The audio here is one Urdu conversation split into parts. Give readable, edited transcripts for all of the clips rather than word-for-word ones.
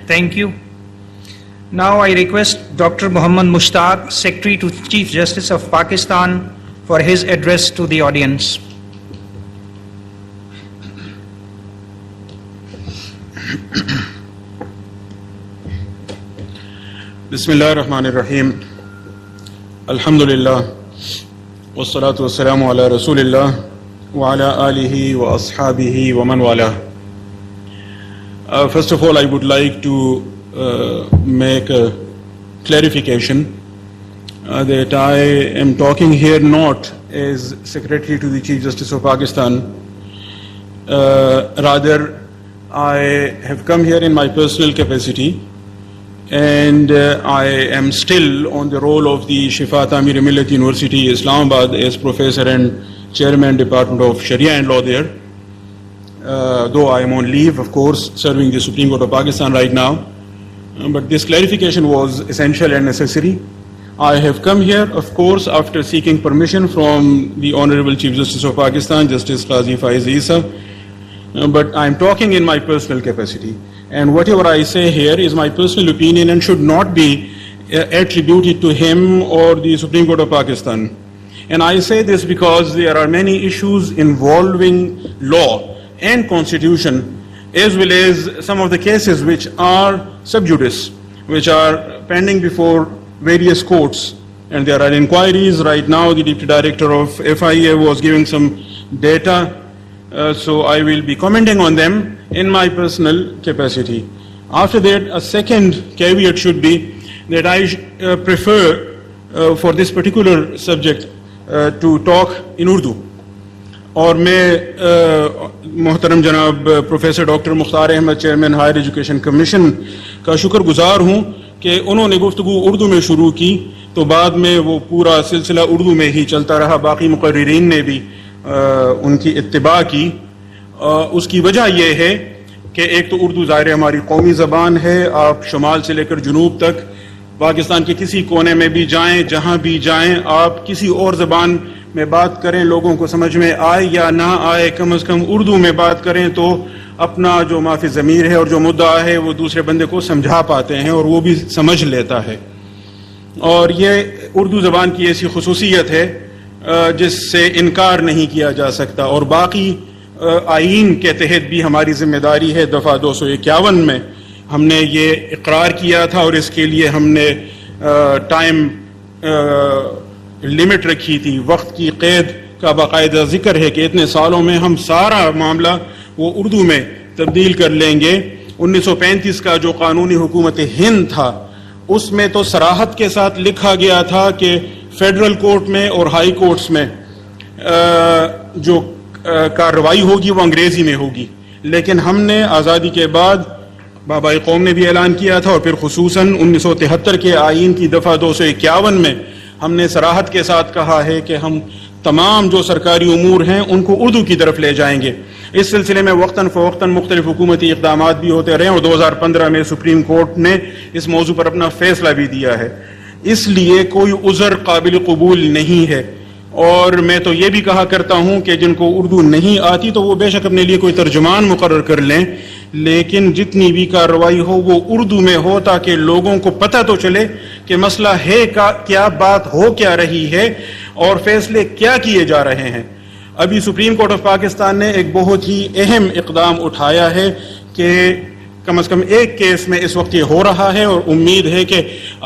Thank you. Now I request Dr. Muhammad Mushtaq, Secretary to Chief Justice of Pakistan, for his address to the audience. Bismillah ar-Rahman ar-Rahim. Alhamdulillah. Wassalatu wassalamu ala Rasulillah wa ala alihi wa ashabihi wa man wala. First of all, I would like to make a clarification that I am talking here not as Secretary to the Chief Justice of Pakistan. Rather, I have come here in my personal capacity, and I am still on the role of the Shifa Ta'mir Millat University, Islamabad, as Professor and Chairman Department of Sharia and Law there. Though I am on leave, of course, serving the Supreme Court of Pakistan right now. But this clarification was essential and necessary. I have come here, of course, after seeking permission from the Honorable Chief Justice of Pakistan, Justice Qazi Faiz Isa. But I am talking in my personal capacity. And whatever I say here is my personal opinion and should not be attributed to him or the Supreme Court of Pakistan. And I say this because there are many issues involving law and constitution, as well as some of the cases which are sub judice, which are pending before various courts. And there are inquiries right now. The Deputy Director of FIA was giving some data. So I will be commenting on them in my personal capacity. After that, a second caveat should be that I prefer for this particular subject to talk in Urdu. اور میں محترم جناب professor doctor Mukhtar Ahmed chairman Higher Education Commission کا شکر گزار ہوں کہ انہوں نے گفتگو اردو میں شروع کی تو بعد میں وہ پورا سلسلہ اردو میں ہی چلتا رہا. باقی مقررین نے بھی ان کی اتباع کی. اس کی وجہ یہ ہے کہ ایک تو اردو ظاہر ہماری قومی زبان ہے. آپ شمال سے لے کر جنوب تک پاکستان کے کسی کونے میں بھی جائیں, جہاں بھی جائیں, آپ کسی اور زبان میں بات کریں, لوگوں کو سمجھ میں آئے یا نہ آئے, کم از کم اردو میں بات کریں تو اپنا جو معافی ضمیر ہے اور جو مدعا ہے وہ دوسرے بندے کو سمجھا پاتے ہیں اور وہ بھی سمجھ لیتا ہے. اور یہ اردو زبان کی ایسی خصوصیت ہے جس سے انکار نہیں کیا جا سکتا. اور باقی آئین کے تحت بھی ہماری ذمہ داری ہے. دفعہ 251 میں ہم نے یہ اقرار کیا تھا اور اس کے لیے ہم نے ٹائم لمٹ رکھی تھی, وقت کی قید کا باقاعدہ ذکر ہے کہ اتنے سالوں میں ہم سارا معاملہ وہ اردو میں تبدیل کر لیں گے. 1935 کا جو قانونی حکومت ہند تھا اس میں تو صراحت کے ساتھ لکھا گیا تھا کہ فیڈرل کورٹ میں اور ہائی کورٹس میں جو کارروائی ہوگی وہ انگریزی میں ہوگی. لیکن ہم نے آزادی کے بعد بابا قوم نے بھی اعلان کیا تھا اور پھر خصوصاً 1973 کے آئین کی دفعہ 251 میں ہم نے صراحت کے ساتھ کہا ہے کہ ہم تمام جو سرکاری امور ہیں ان کو اردو کی طرف لے جائیں گے. اس سلسلے میں وقتاً فوقتاً مختلف حکومتی اقدامات بھی ہوتے رہے اور 2015 میں سپریم کورٹ نے اس موضوع پر اپنا فیصلہ بھی دیا ہے. اس لیے کوئی عذر قابل قبول نہیں ہے. اور میں تو یہ بھی کہا کرتا ہوں کہ جن کو اردو نہیں آتی تو وہ بے شک اپنے لیے کوئی ترجمان مقرر کر لیں, لیکن جتنی بھی کارروائی ہو وہ اردو میں ہو تاکہ لوگوں کو پتہ تو چلے کہ مسئلہ ہے کیا, بات ہو کیا رہی ہے اور فیصلے کیا کیے جا رہے ہیں. ابھی سپریم کورٹ آف پاکستان نے ایک بہت ہی اہم اقدام اٹھایا ہے کہ کم از کم ایک کیس میں اس وقت یہ ہو رہا ہے اور امید ہے کہ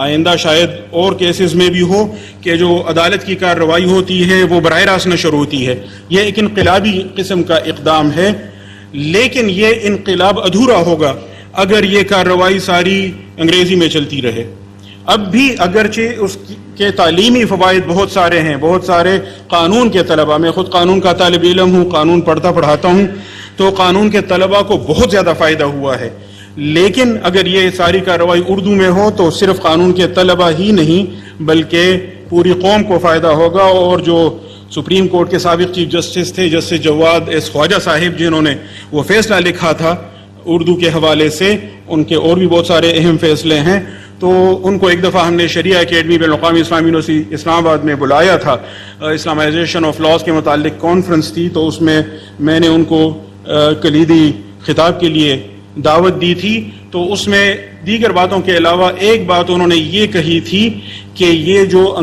آئندہ شاید اور کیسز میں بھی ہو کہ جو عدالت کی کارروائی ہوتی ہے وہ براہ راست نشر ہوتی ہے. یہ ایک انقلابی قسم کا اقدام ہے, لیکن یہ انقلاب ادھورا ہوگا اگر یہ کارروائی ساری انگریزی میں چلتی رہے. اب بھی اگرچہ اس کے تعلیمی فوائد بہت سارے ہیں, بہت سارے قانون کے طلباء, میں خود قانون کا طالب علم ہوں, قانون پڑھاتا ہوں, تو قانون کے طلباء کو بہت زیادہ فائدہ ہوا ہے. لیکن اگر یہ ساری کارروائی اردو میں ہو تو صرف قانون کے طلباء ہی نہیں بلکہ پوری قوم کو فائدہ ہوگا. اور جو سپریم کورٹ کے سابق چیف جسٹس تھے جسٹس جواد ایس خواجہ صاحب, جنہوں نے وہ فیصلہ لکھا تھا اردو کے حوالے سے, ان کے اور بھی بہت سارے اہم فیصلے ہیں, تو ان کو ایک دفعہ ہم نے شریعہ اکیڈمی بین الاقوامی اسلامی یونیورسٹی اسلام آباد میں بلایا تھا. اسلامائزیشن آف لاز کے متعلق کانفرنس تھی, تو اس میں نے ان کو کلیدی خطاب کے لیے دعوت دی تھی تو اس میں دیگر باتوں کے علاوہ ایک بات انہوں نے یہ کہی تھی کہ یہ جو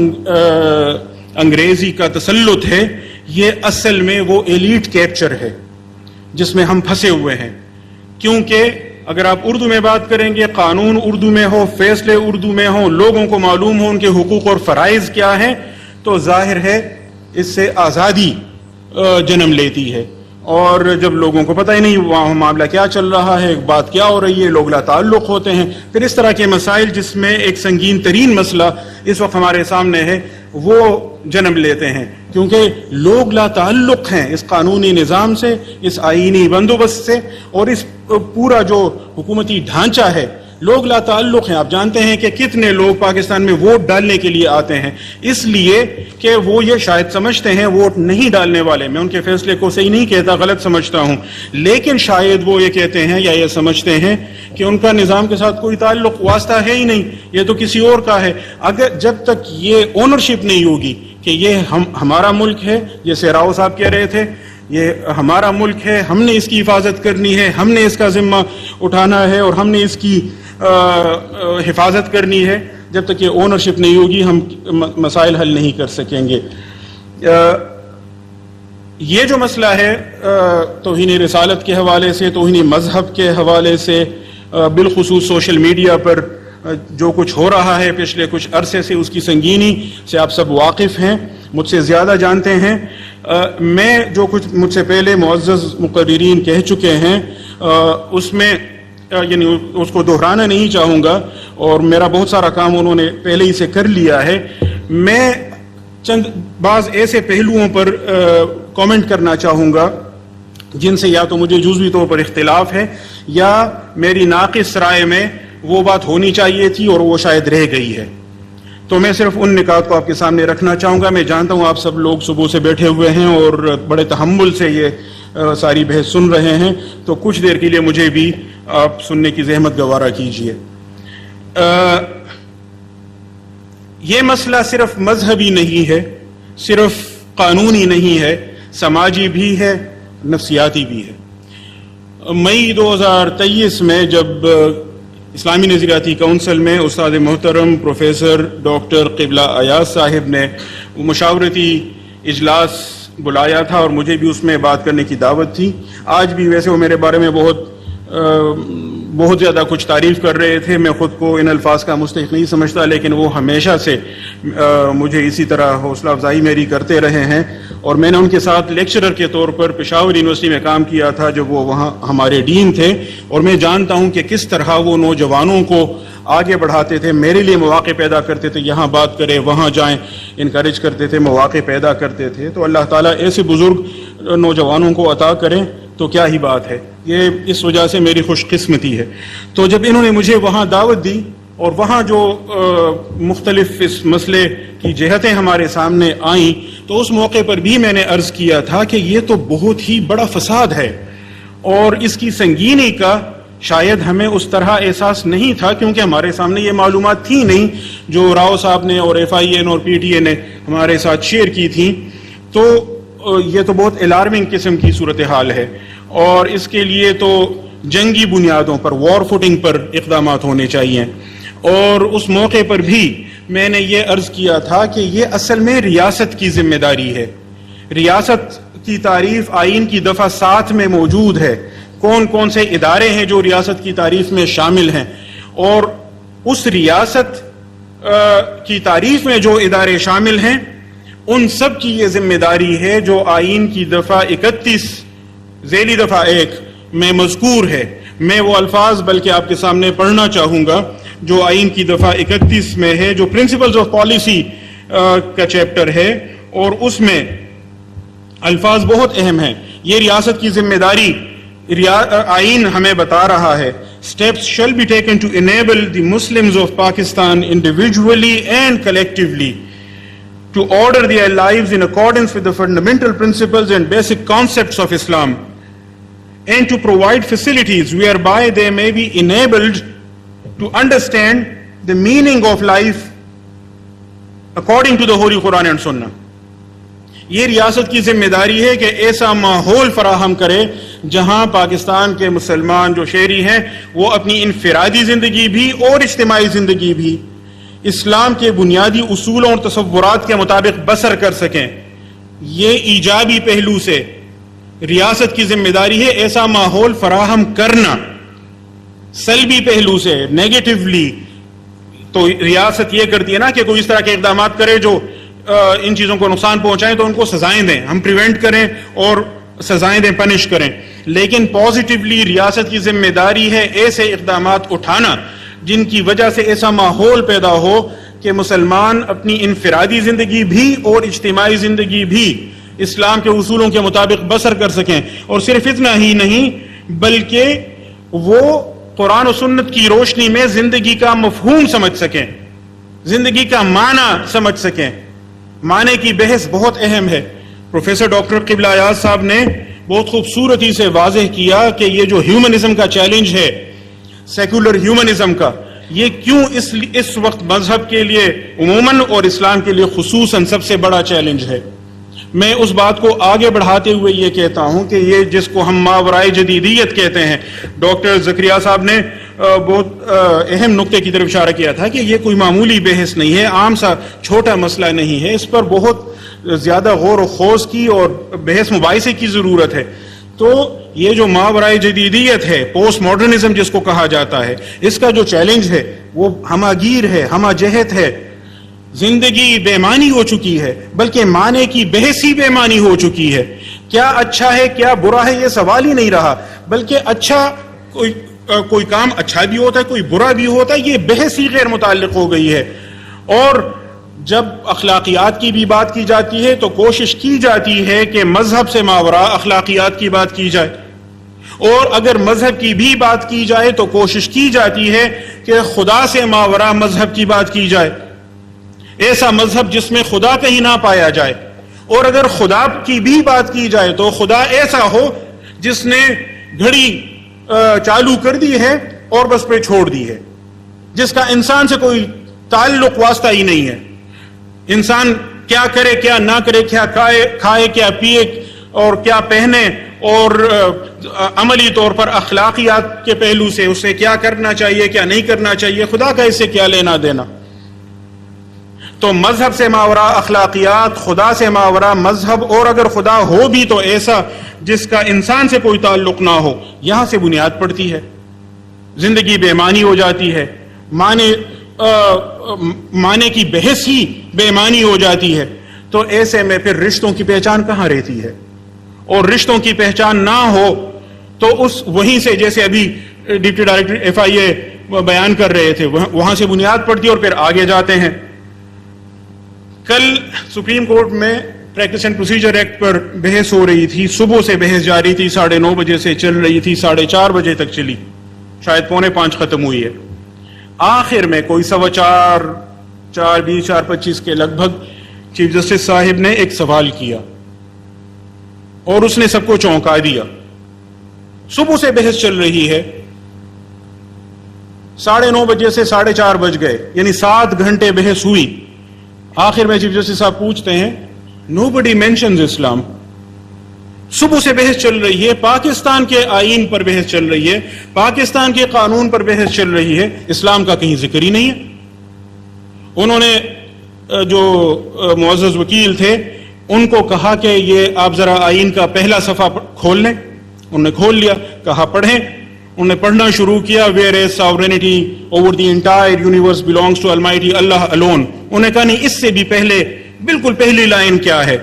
انگریزی کا تسلط ہے یہ اصل میں وہ ایلیٹ کیپچر ہے جس میں ہم پھنسے ہوئے ہیں، کیونکہ اگر آپ اردو میں بات کریں گے، قانون اردو میں ہو، فیصلے اردو میں ہوں، لوگوں کو معلوم ہو ان کے حقوق اور فرائض کیا ہیں، تو ظاہر ہے اس سے آزادی جنم لیتی ہے۔ اور جب لوگوں کو پتہ ہی نہیں وہاں معاملہ کیا چل رہا ہے، بات کیا ہو رہی ہے، لوگ لا تعلق ہوتے ہیں، پھر اس طرح کے مسائل جس میں ایک سنگین ترین مسئلہ اس وقت ہمارے سامنے ہے وہ جنم لیتے ہیں، کیونکہ لوگ لا تعلق ہیں اس قانونی نظام سے، اس آئینی بندوبست سے، اور اس پورا جو حکومتی ڈھانچہ ہے، لوگ لا تعلق ہیں۔ آپ جانتے ہیں کہ کتنے لوگ پاکستان میں ووٹ ڈالنے کے لیے آتے ہیں، اس لیے کہ وہ یہ شاید سمجھتے ہیں ووٹ نہیں ڈالنے والے، میں ان کے فیصلے کو صحیح نہیں کہتا، غلط سمجھتا ہوں، لیکن شاید وہ یہ کہتے ہیں یا یہ سمجھتے ہیں کہ ان کا نظام کے ساتھ کوئی تعلق واسطہ ہے ہی نہیں، یہ تو کسی اور کا ہے۔ اگر جب تک یہ اونرشپ نہیں ہوگی کہ یہ ہمارا ملک ہے، جیسے راؤ صاحب کہہ رہے تھے، یہ ہمارا ملک ہے، ہم نے اس کی حفاظت کرنی ہے، ہم نے اس کا ذمہ اٹھانا ہے اور ہم نے اس کی حفاظت کرنی ہے، جب تک یہ اونرشپ نہیں ہوگی ہم مسائل حل نہیں کر سکیں گے۔ یہ جو مسئلہ ہے توہین رسالت کے حوالے سے، توہین مذہب کے حوالے سے، بالخصوص سوشل میڈیا پر جو کچھ ہو رہا ہے پچھلے کچھ عرصے سے، اس کی سنگینی سے آپ سب واقف ہیں، مجھ سے زیادہ جانتے ہیں۔ میں جو کچھ مجھ سے پہلے معزز مقررین کہہ چکے ہیں اس میں یعنی اس کو دہرانا نہیں چاہوں گا، اور میرا بہت سارا کام انہوں نے پہلے ہی سے کر لیا ہے۔ میں چند بعض ایسے پہلوؤں پر کامنٹ کرنا چاہوں گا جن سے یا تو مجھے جزوی طور پر اختلاف ہے یا میری ناقص رائے میں وہ بات ہونی چاہیے تھی اور وہ شاید رہ گئی ہے، تو میں صرف ان نکات کو آپ کے سامنے رکھنا چاہوں گا۔ میں جانتا ہوں آپ سب لوگ صبح سے بیٹھے ہوئے ہیں اور بڑے تحمل سے یہ ساری بحث سن رہے ہیں، تو کچھ دیر کے لیے مجھے بھی آپ سننے کی زحمت گوارا کیجیے۔ یہ مسئلہ صرف مذہبی نہیں ہے، صرف قانونی نہیں ہے، سماجی بھی ہے، نفسیاتی بھی ہے۔ مئی 2023 میں جب اسلامی نظریاتی کونسل میں استاد محترم پروفیسر ڈاکٹر قبلہ ایاز صاحب نے مشاورتی اجلاس بلایا تھا اور مجھے بھی اس میں بات کرنے کی دعوت تھی، آج بھی ویسے وہ میرے بارے میں بہت زیادہ کچھ تعریف کر رہے تھے، میں خود کو ان الفاظ کا مستحق نہیں سمجھتا، لیکن وہ ہمیشہ سے مجھے اسی طرح حوصلہ افزائی میری کرتے رہے ہیں، اور میں نے ان کے ساتھ لیکچرر کے طور پر پشاور یونیورسٹی میں کام کیا تھا جب وہ وہاں ہمارے ڈین تھے، اور میں جانتا ہوں کہ کس طرح وہ نوجوانوں کو آگے بڑھاتے تھے، میرے لیے مواقع پیدا کرتے تھے، یہاں بات کریں وہاں جائیں، انکریج کرتے تھے، مواقع پیدا کرتے تھے۔ تو اللہ تعالیٰ ایسے بزرگ نوجوانوں کو عطا کریں تو کیا ہی بات ہے، یہ اس وجہ سے میری خوش قسمتی ہے۔ تو جب انہوں نے مجھے وہاں دعوت دی اور وہاں جو مختلف اس مسئلے کی جہتیں ہمارے سامنے آئیں، تو اس موقع پر بھی میں نے عرض کیا تھا کہ یہ تو بہت ہی بڑا فساد ہے، اور اس کی سنگینی کا شاید ہمیں اس طرح احساس نہیں تھا، کیونکہ ہمارے سامنے یہ معلومات تھی نہیں جو راؤ صاحب نے اور FIN اور PTA نے ہمارے ساتھ شیئر کی تھیں۔ تو یہ تو بہت الارمنگ قسم کی صورتحال ہے، اور اس کے لیے تو جنگی بنیادوں پر، وار فوٹنگ پر اقدامات ہونے چاہیے۔ اور اس موقع پر بھی میں نے یہ عرض کیا تھا کہ یہ اصل میں ریاست کی ذمہ داری ہے۔ ریاست کی تعریف آئین کی دفعہ 7 میں موجود ہے، کون کون سے ادارے ہیں جو ریاست کی تعریف میں شامل ہیں، اور اس ریاست کی تعریف میں جو ادارے شامل ہیں ان سب کی یہ ذمہ داری ہے جو آئین کی دفعہ 31 ذیلی دفعہ 1 میں مذکور ہے۔ میں وہ الفاظ بلکہ آپ کے سامنے پڑھنا چاہوں گا جو آئین کی دفعہ 31 میں ہے، جو پرنسپلز آف پالیسی کا چیپٹر ہے، اور اس میں الفاظ بہت اہم ہیں۔ یہ ریاست کی ذمہ داری آئین ہمیں بتا رہا ہے، steps shall be taken to enable the Muslims of Pakistan individually and collectively to order their lives in accordance with the fundamental principles and basic concepts of Islam, and to provide facilities whereby they may be enabled to understand the meaning of life according to the Holy Quran and Sunnah۔ یہ ریاست کی ذمہ داری ہے کہ ایسا ماحول فراہم کرے جہاں پاکستان کے مسلمان جو شہری ہیں وہ اپنی انفرادی زندگی بھی اور اجتماعی زندگی بھی اسلام کے بنیادی اصولوں اور تصورات کے مطابق بسر کر سکیں. یہ ایجابی پہلو سے ریاست کی ذمہ داری ہے ایسا ماحول فراہم کرنا. سلبی پہلو سے نیگیٹولی تو ریاست یہ کرتی ہے نا کہ کوئی اس طرح کے اقدامات کرے جو ان چیزوں کو نقصان پہنچائیں تو ان کو سزائیں دیں, ہم پریونٹ کریں اور سزائیں دیں, پنش کریں. لیکن پازیٹیولی ریاست کی ذمہ داری ہے ایسے اقدامات اٹھانا جن کی وجہ سے ایسا ماحول پیدا ہو کہ مسلمان اپنی انفرادی زندگی بھی اور اجتماعی زندگی بھی اسلام کے اصولوں کے مطابق بسر کر سکیں. اور صرف اتنا ہی نہیں بلکہ وہ قرآن و سنت کی روشنی میں زندگی کا مفہوم سمجھ سکیں, زندگی کا معنی سمجھ سکیں. معنی کی بحث بہت اہم ہے. پروفیسر ڈاکٹر قبلہ ایاز صاحب نے بہت خوبصورتی سے واضح کیا کہ یہ جو ہیومنزم کا چیلنج ہے, سیکولر ہیومنزم کا, یہ کیوں اس وقت مذہب کے لیے عموماً اور اسلام کے لیے خصوصاً سب سے بڑا چیلنج ہے. میں اس بات کو آگے بڑھاتے ہوئے یہ کہتا ہوں کہ یہ جس کو ہم ماورائے جدیدیت کہتے ہیں, ڈاکٹر زکریا صاحب نے بہت اہم نقطے کی طرف اشارہ کیا تھا کہ یہ کوئی معمولی بحث نہیں ہے, عام سا چھوٹا مسئلہ نہیں ہے, اس پر بہت زیادہ غور و خوض کی اور بحث مباحثے کی ضرورت ہے. تو یہ جو ماورائے جدیدیت ہے, پوسٹ ماڈرنزم جس کو کہا جاتا ہے, اس کا جو چیلنج ہے وہ ہمہ گیر ہے, ہمہ جہت ہے. زندگی بے معنی ہو چکی ہے, بلکہ معنی کی بحث ہی بے معنی ہو چکی ہے. کیا اچھا ہے کیا برا ہے یہ سوال ہی نہیں رہا, بلکہ اچھا کوئی کام اچھا بھی ہوتا ہے کوئی برا بھی ہوتا ہے, یہ بحث ہی غیر متعلق ہو گئی ہے. اور جب اخلاقیات کی بھی بات کی جاتی ہے تو کوشش کی جاتی ہے کہ مذہب سے ماورا اخلاقیات کی بات کی جائے, اور اگر مذہب کی بھی بات کی جائے تو کوشش کی جاتی ہے کہ خدا سے ماورا مذہب کی بات کی جائے, ایسا مذہب جس میں خدا کہیں نہ پایا جائے. اور اگر خدا کی بھی بات کی جائے تو خدا ایسا ہو جس نے گھڑی چالو کر دی ہے اور بس پہ چھوڑ دی ہے, جس کا انسان سے کوئی تعلق واسطہ ہی نہیں ہے. انسان کیا کرے کیا نہ کرے, کیا کھائے کیا پیے اور کیا پہنے, اور عملی طور پر اخلاقیات کے پہلو سے اسے کیا کرنا چاہیے کیا نہیں کرنا چاہیے, خدا کا اس سے کیا لینا دینا. تو مذہب سے ماورا اخلاقیات, خدا سے ماورا مذہب, اور اگر خدا ہو بھی تو ایسا جس کا انسان سے کوئی تعلق نہ ہو, یہاں سے بنیاد پڑتی ہے. زندگی بے معنی ہو جاتی ہے, معنی کی بحث ہی بے معنی ہو جاتی ہے. تو ایسے میں پھر رشتوں کی پہچان کہاں رہتی ہے, اور رشتوں کی پہچان نہ ہو تو اس وہیں سے جیسے ابھی ڈپٹی ڈائریکٹر FIA بیان کر رہے تھے وہاں سے بنیاد پڑتی ہے اور پھر آگے جاتے ہیں. کل سپریم کورٹ میں پریکٹس اینڈ پروسیجر ایکٹ پر بحث ہو رہی تھی, صبح سے بحث جاری تھی, 9:30 بجے سے چل رہی تھی, 4:30 بجے تک چلی, شاید 4:45 ختم ہوئی ہے. آخر میں کوئی 4:15 4:20 4:25 کے لگ بھگ چیف جسٹس صاحب نے ایک سوال کیا اور اس نے سب کو چونکا دیا. صبح سے بحث چل رہی ہے, 9:30 بجے سے 4:30 بج گئے, یعنی 7 گھنٹے بحث ہوئی. آخر میں چیف جسٹس صاحب پوچھتے ہیں nobody mentions اسلام. صبح سے بحث چل رہی ہے, پاکستان کے آئین پر بحث چل رہی ہے, پاکستان کے قانون پر بحث چل رہی ہے, اسلام کا کہیں ذکر ہی نہیں ہے. انہوں نے جو معزز وکیل تھے ان کو کہا کہ یہ آپ ذرا آئین کا پہلا صفحہ کھول لیں. انہوں نے کھول لیا, کہا پڑھیں. انہوں نے پڑھنا شروع کیا, whereas sovereignty over the entire universe belongs to Almighty Allah alone. انہوں نے کہا نہیں, اس سے بھی پہلے بالکل پہلی لائن کیا ہے,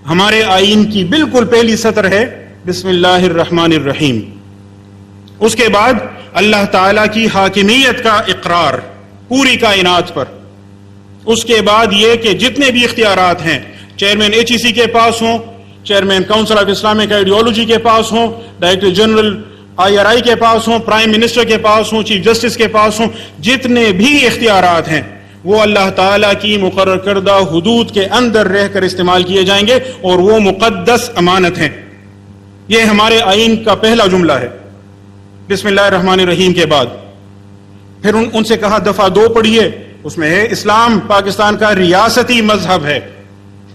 ہمارے آئین کی بالکل پہلی سطر ہے بسم اللہ الرحمن الرحیم. اس کے بعد اللہ تعالیٰ کی حاکمیت کا اقرار پوری کائنات پر. اس کے بعد یہ کہ جتنے بھی اختیارات ہیں, چیئرمین HEC کے پاس ہوں, chairman council of Islamic ideology کے پاس ہوں, ڈائریکٹر جنرل IRI کے پاس ہوں, پرائم منسٹر کے پاس ہوں, چیف جسٹس کے پاس ہوں, جتنے بھی اختیارات ہیں وہ اللہ تعالیٰ کی مقرر کردہ حدود کے اندر رہ کر استعمال کیے جائیں گے, اور وہ مقدس امانت ہیں. یہ ہمارے آئین کا پہلا جملہ ہے بسم اللہ الرحمن الرحیم کے بعد. پھر ان سے کہا دفعہ 2 پڑھیے, اس میں ہے اسلام پاکستان کا ریاستی مذہب ہے.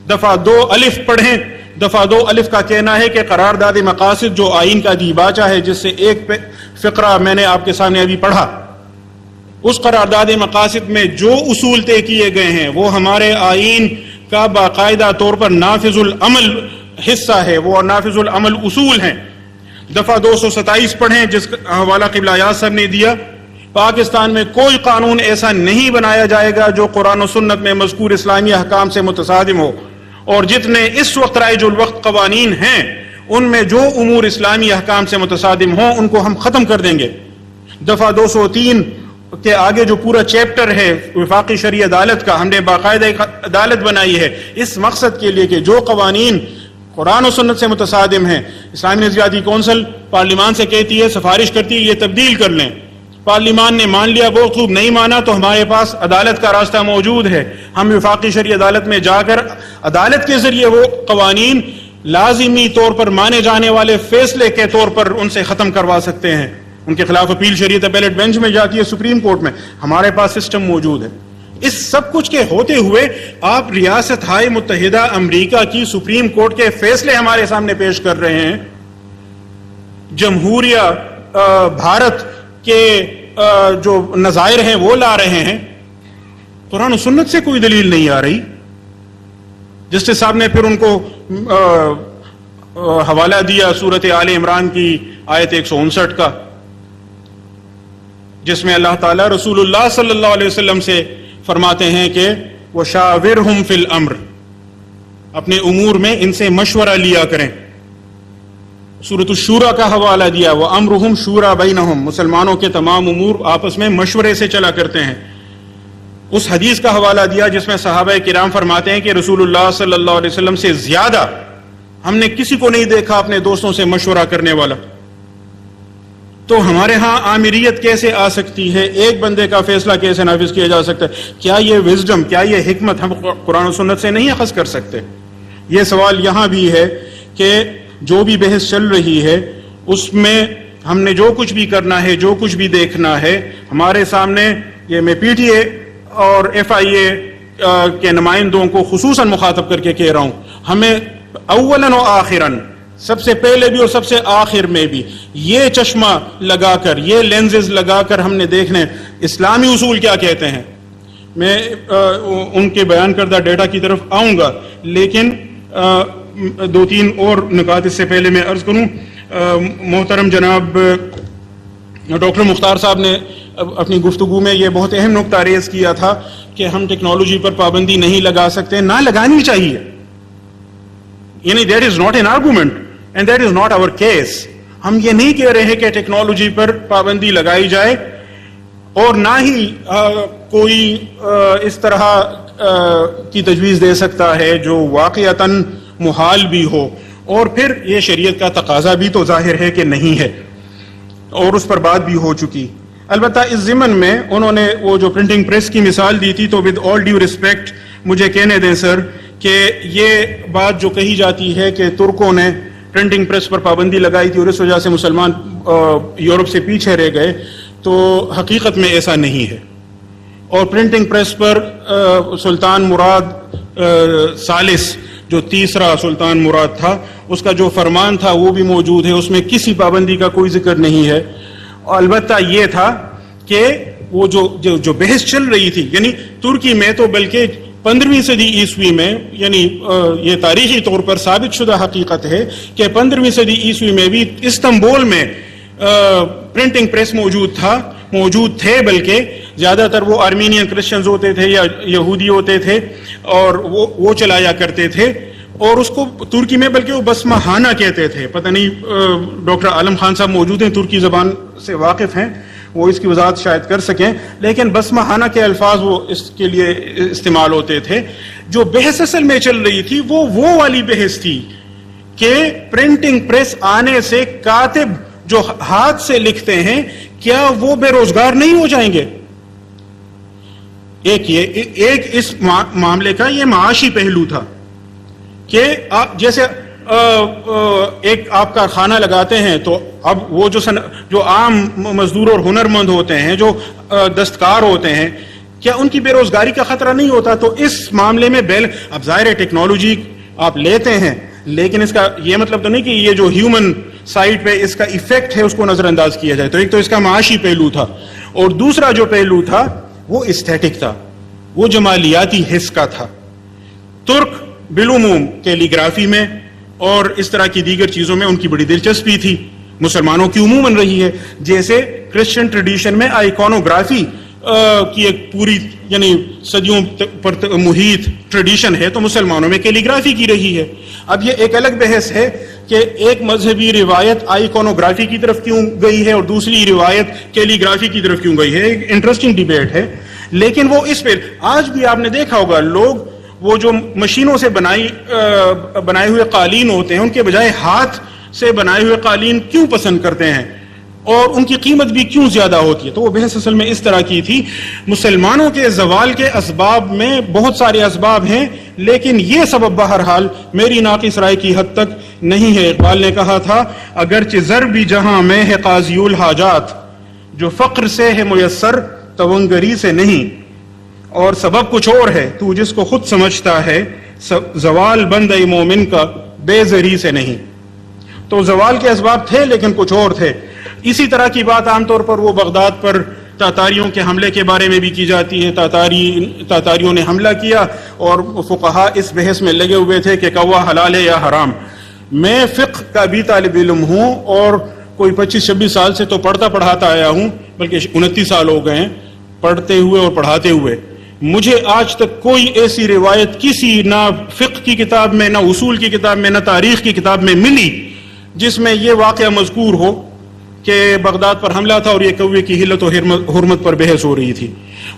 دفعہ 2 الف پڑھیں, دفعہ 2 الف کا کہنا ہے کہ قرارداد مقاصد جو آئین کا دیباچہ ہے، جس سے ایک فقرہ میں نے آپ کے سامنے ابھی پڑھا، اس قرارداد مقاصد میں جو اصول طے کیے گئے ہیں وہ ہمارے آئین کا باقاعدہ طور پر نافذ العمل حصہ ہے، وہ نافذ العمل اصول ہیں۔ دفعہ 227 پڑھیں جس کا حوالہ قبلہ اعیاض صاحب نے دیا، پاکستان میں کوئی قانون ایسا نہیں بنایا جائے گا جو قرآن و سنت میں مذکور اسلامی احکام سے متصادم ہو، اور جتنے اس وقت رائج الوقت قوانین ہیں ان میں جو امور اسلامی احکام سے متصادم ہوں ان کو ہم ختم کر دیں گے۔ دفعہ 203 کے آگے جو پورا چیپٹر ہے وفاقی شرعی عدالت کا، ہم نے باقاعدہ ایک عدالت بنائی ہے اس مقصد کے لیے کہ جو قوانین قرآن و سنت سے متصادم ہیں، اسلامی نظریاتی کونسل پارلیمان سے کہتی ہے، سفارش کرتی ہے یہ تبدیل کر لیں، پارلیمان نے مان لیا، وہ خوب نہیں مانا تو ہمارے پاس عدالت کا راستہ موجود ہے، ہم وفاقی شرعی عدالت میں جا کر عدالت کے ذریعے وہ قوانین لازمی طور پر مانے جانے والے فیصلے کے طور پر ان سے ختم کروا سکتے ہیں۔ ان کے خلاف اپیل شریعت اپیلیٹ بینچ میں جاتی ہے، سپریم کورٹ میں، ہمارے پاس سسٹم موجود ہے۔ اس سب کچھ کے ہوتے ہوئے آپ ریاست ہائے متحدہ امریکہ کی سپریم کورٹ کے فیصلے ہمارے سامنے پیش کر رہے ہیں، جمہوریہ بھارت کے جو نظائر ہیں وہ لا رہے ہیں، قرآن و سنت سے کوئی دلیل نہیں آ رہی۔ جسٹس صاحب نے پھر ان کو حوالہ دیا سورۃ آل عمران کی آیت 159 کا، جس میں اللہ تعالیٰ رسول اللہ صلی اللہ علیہ وسلم سے فرماتے ہیں کہ وَشَاوِرْهُمْ فِي الْأَمْرِ، اپنے امور میں ان سے مشورہ لیا کریں۔ سورۃ الشورى کا حوالہ دیا، وَأَمْرُهُمْ شُورَى بَيْنَهُمْ، مسلمانوں کے تمام امور آپس میں مشورے سے چلا کرتے ہیں۔ اس حدیث کا حوالہ دیا جس میں صحابہ کرام فرماتے ہیں کہ رسول اللہ صلی اللہ علیہ وسلم سے زیادہ ہم نے کسی کو نہیں دیکھا اپنے دوستوں سے مشورہ کرنے والا۔ تو ہمارے ہاں آمریت کیسے آ سکتی ہے؟ ایک بندے کا فیصلہ کیسے نافذ کیا جا سکتا ہے؟ کیا یہ وزڈم، کیا یہ حکمت ہم قرآن و سنت سے نہیں اخذ کر سکتے؟ یہ سوال یہاں بھی ہے کہ جو بھی بحث چل رہی ہے اس میں ہم نے جو کچھ بھی کرنا ہے، جو کچھ بھی دیکھنا ہے، ہمارے سامنے یہ میں پی ٹی اے اور ایف آئی اے کے نمائندوں کو خصوصاً مخاطب کر کے کہہ رہا ہوں، ہمیں اولاً و آخراً، سب سے پہلے بھی اور سب سے آخر میں بھی یہ چشمہ لگا کر، یہ لینزز لگا کر ہم نے دیکھنے اسلامی اصول کیا کہتے ہیں۔ میں ان کے بیان کردہ ڈیٹا کی طرف آؤں گا، لیکن 2-3 اور نکات اس سے پہلے میں عرض کروں۔ محترم جناب ڈاکٹر مختار صاحب نے اپنی گفتگو میں یہ بہت اہم نقطہ ریز کیا تھا کہ ہم ٹیکنالوجی پر پابندی نہیں لگا سکتے، نہ لگانی چاہیے، یعنی that is not an argument and that is not our case. ہم یہ نہیں کہہ رہے ہیں کہ ٹیکنالوجی پر پابندی لگائی جائے، اور نہ ہی کوئی اس طرح کی تجویز دے سکتا ہے جو واقعتاً محال بھی ہو، اور پھر یہ شریعت کا تقاضا بھی تو ظاہر ہے کہ نہیں ہے، اور اس پر بات بھی ہو چکی۔ البتہ اس ضمن میں انہوں نے وہ جو پرنٹنگ پریس کی مثال دی تھی، تو ود آل ڈیو ریسپیکٹ مجھے کہنے دیں سر کہ یہ بات جو کہی جاتی ہے کہ ترکوں نے پرنٹنگ پریس پر پابندی لگائی تھی اور اس وجہ سے مسلمان یورپ سے پیچھے رہ گئے، تو حقیقت میں ایسا نہیں ہے۔ اور پرنٹنگ پریس پر سلطان مراد ثالث، جو تیسرا سلطان مراد تھا، اس کا جو فرمان تھا وہ بھی موجود ہے، اس میں کسی پابندی کا کوئی ذکر نہیں ہے۔ البتہ یہ تھا کہ وہ جو بحث چل رہی تھی، یعنی ترکی میں تو بلکہ 15ویں صدی عیسوی میں، یعنی یہ تاریخی طور پر ثابت شدہ حقیقت ہے کہ 15ویں صدی عیسوی میں بھی استنبول میں پرنٹنگ پریس موجود تھے، بلکہ زیادہ تر وہ آرمینین کرسچنز ہوتے تھے یا یہودی ہوتے تھے، اور وہ چلایا کرتے تھے، اور اس کو ترکی میں بلکہ وہ بسمہانہ کہتے تھے۔ پتہ نہیں ڈاکٹر عالم خان صاحب موجود ہیں، ترکی زبان سے واقف ہیں، وہ اس کی وضاحت شاید کر سکیں، لیکن بسمہانہ کے الفاظ وہ اس کے لیے استعمال ہوتے تھے۔ جو بحث اصل میں چل رہی تھی وہ والی بحث تھی کہ پرنٹنگ پریس آنے سے کاتب جو ہاتھ سے لکھتے ہیں کیا وہ بے روزگار نہیں ہو جائیں گے؟ ایک اس معاملے کا یہ معاشی پہلو تھا کہ آپ جیسے ایک آپ کا کھانا لگاتے ہیں، تو اب وہ جو عام مزدور اور ہنرمند ہوتے ہیں، جو دستکار ہوتے ہیں، کیا ان کی بے روزگاری کا خطرہ نہیں ہوتا؟ تو اس معاملے میں اب ظاہر ٹیکنالوجی آپ لیتے ہیں، لیکن اس کا یہ مطلب تو نہیں کہ یہ جو ہیومن سائٹ پہ اس کا ایفیکٹ ہے اس کو نظر انداز کیا جائے. تو ایک تو اس کا معاشی پہلو تھا, اور دوسرا جو پہلو تھا وہ اسٹیٹک تھا, وہ جمالیاتی حص کا تھا. ترک بالعموم کیلیگرافی میں اور اس طرح کی دیگر چیزوں میں ان کی بڑی دلچسپی تھی, مسلمانوں کی عموماً رہی ہے. جیسے کرسچن ٹریڈیشن میں آئیکونوگرافی کی ایک پوری یعنی صدیوں پر محیط ٹریڈیشن ہے, تو مسلمانوں میں کیلیگرافی کی رہی ہے. اب یہ ایک الگ بحث ہے کہ ایک مذہبی روایت آئیکونوگرافی کی طرف کیوں گئی ہے اور دوسری روایت کیلیگرافی کی طرف کیوں گئی ہے, ایک انٹرسٹنگ ڈیبیٹ ہے. لیکن وہ اس پہ آج بھی آپ نے دیکھا ہوگا, لوگ وہ جو مشینوں سے بنائے ہوئے قالین ہوتے ہیں ان کے بجائے ہاتھ سے بنائے ہوئے قالین کیوں پسند کرتے ہیں, اور ان کی قیمت بھی کیوں زیادہ ہوتی ہے. تو وہ بحث اصل میں اس طرح کی تھی. مسلمانوں کے زوال کے اسباب میں بہت سارے اسباب ہیں, لیکن یہ سبب بہرحال میری ناقص رائے کی حد تک نہیں ہے. اقبال نے کہا تھا, اگرچہ زر بھی جہاں میں ہے قاضی الحاجات, جو فقر سے ہے میسر تونگری سے نہیں, اور سبب کچھ اور ہے تو جس کو خود سمجھتا ہے, زوال بند ای مومن کا بے زری سے نہیں. تو زوال کے اسباب تھے لیکن کچھ اور تھے. اسی طرح کی بات عام طور پر وہ بغداد پر تاتاریوں کے حملے کے بارے میں بھی کی جاتی ہے. تاتاریوں نے حملہ کیا اور فقہا اس بحث میں لگے ہوئے تھے کہ کوا حلال ہے یا حرام. میں فقہ کا بھی طالب علم ہوں اور کوئی 25-26 سال سے تو پڑھتا پڑھاتا آیا ہوں, بلکہ 29 سال ہو گئے ہیں پڑھتے ہوئے اور پڑھاتے ہوئے. مجھے آج تک کوئی ایسی روایت کسی نہ فقہ کی کتاب میں, نہ اصول کی کتاب میں, نہ تاریخ کی کتاب میں ملی جس میں یہ واقعہ مذکور ہو کہ بغداد پر حملہ تھا اور یہ کوے کی حلت و حرمت پر بحث ہو رہی تھی.